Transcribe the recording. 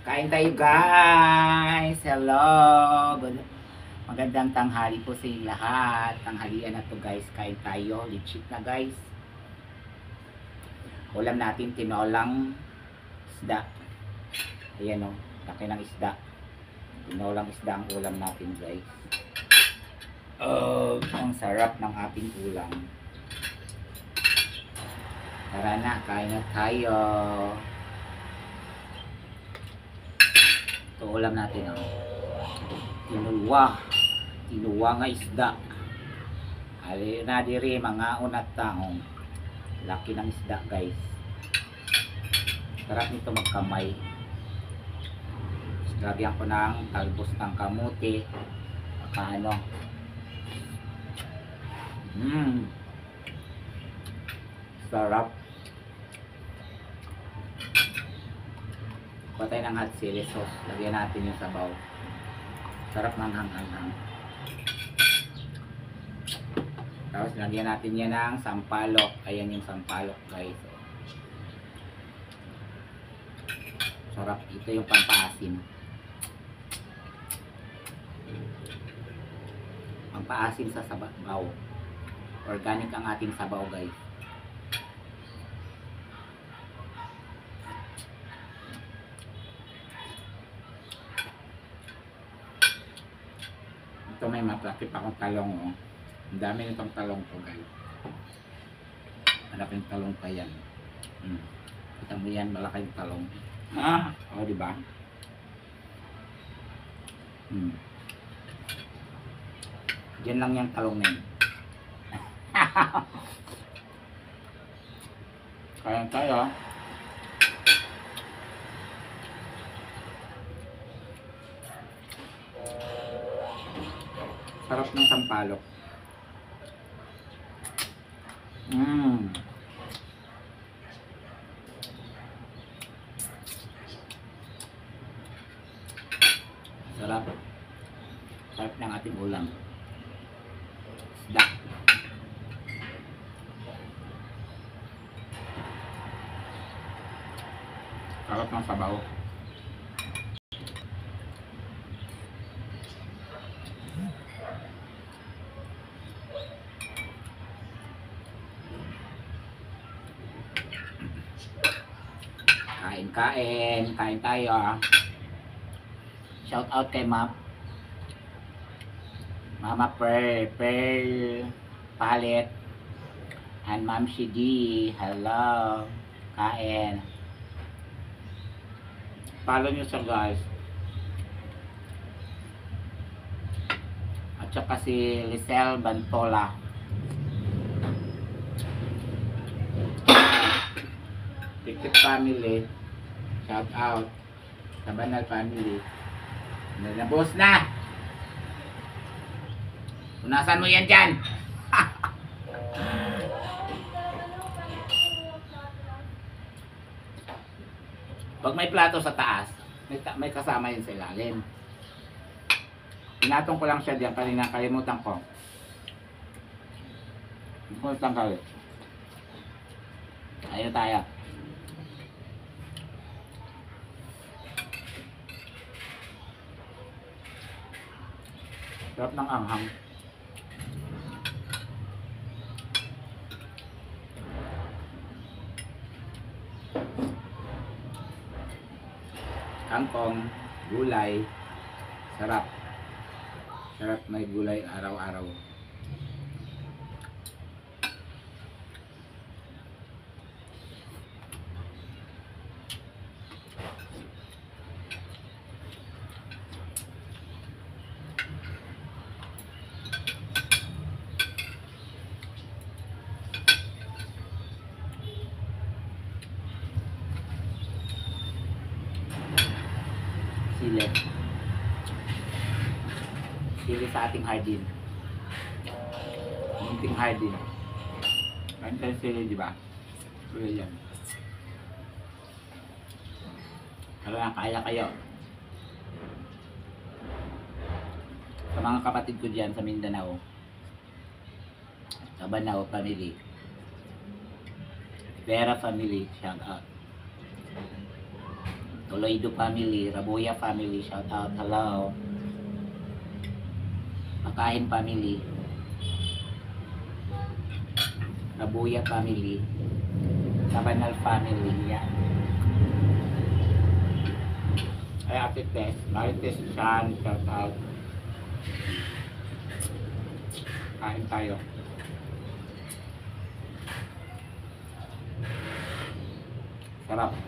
Kain tayo guys! Hello! Magandang tanghali po sa inyong lahat. Tanghalian na to guys. Kain tayo. Legit na guys. Ulam natin tinolang isda. Ayan o. Laki ng isda. Tinolang isda ang ulam natin guys. Ang sarap ng ating ulam. Tara na. Kain na tayo. Ito ulam natin tinuwa nga isda. Ali na diri mga unat taong. Laki ng isda guys. Sarap nito magkamay. Lagyan ko ng talbos ng kamuti. Ano. Sarap. Patay ng hot chili sauce. Lagyan natin yung sabaw. Sarap ng hanghang. Tapos lagyan natin yan ng sampalok. Ayan yung sampalok guys. Sarap. Ito yung pampaasim. Pampaasim sa sabaw. Organic ang ating sabaw guys. Ito may matlaki pa akong talong oh. Ang dami nitong talong ko guys. Malaking talong pa yan. Kita mo yan, malaking talong. O diba? Diyan lang yung talong na yun. Kaya tayo. Sarap ng sampalok. Sarap. Sarap ng ating ulam. Isda. Sarap ng sabaw. Kain tayo Shout out kay Mama Pearl Palit and Ma'am Shidi. Hello. Kain. Follow nyo siya guys. At saka si Lisel Bantola. Tikit family. Shout out sa Banal family. Nalabos na. Punasan mo yan dyan. Pag may plato sa taas, may kasama yun sa ilalim. Pinatong ko lang siya diyan kanina, kalimutan ko. Kalimutan ko. Ayun tayo. Sarap ng anghang. Kangkong, gulay, sarap. Sarap may gulay araw-araw. Sili sa ating hardin. Munting hardin. Ganyan sili, di ba? Sili yan. Kaya kayo. Sa mga kapatid ko dyan sa Mindanao, sa Banao family, Vera family, shout out. Toloido family, Rabuya family, shout out, hello. Makain family, Rabuya family, Sabanal family, yan. Ay, Ate Tess, Marites Chan, shout out. Kain tayo. Sarap.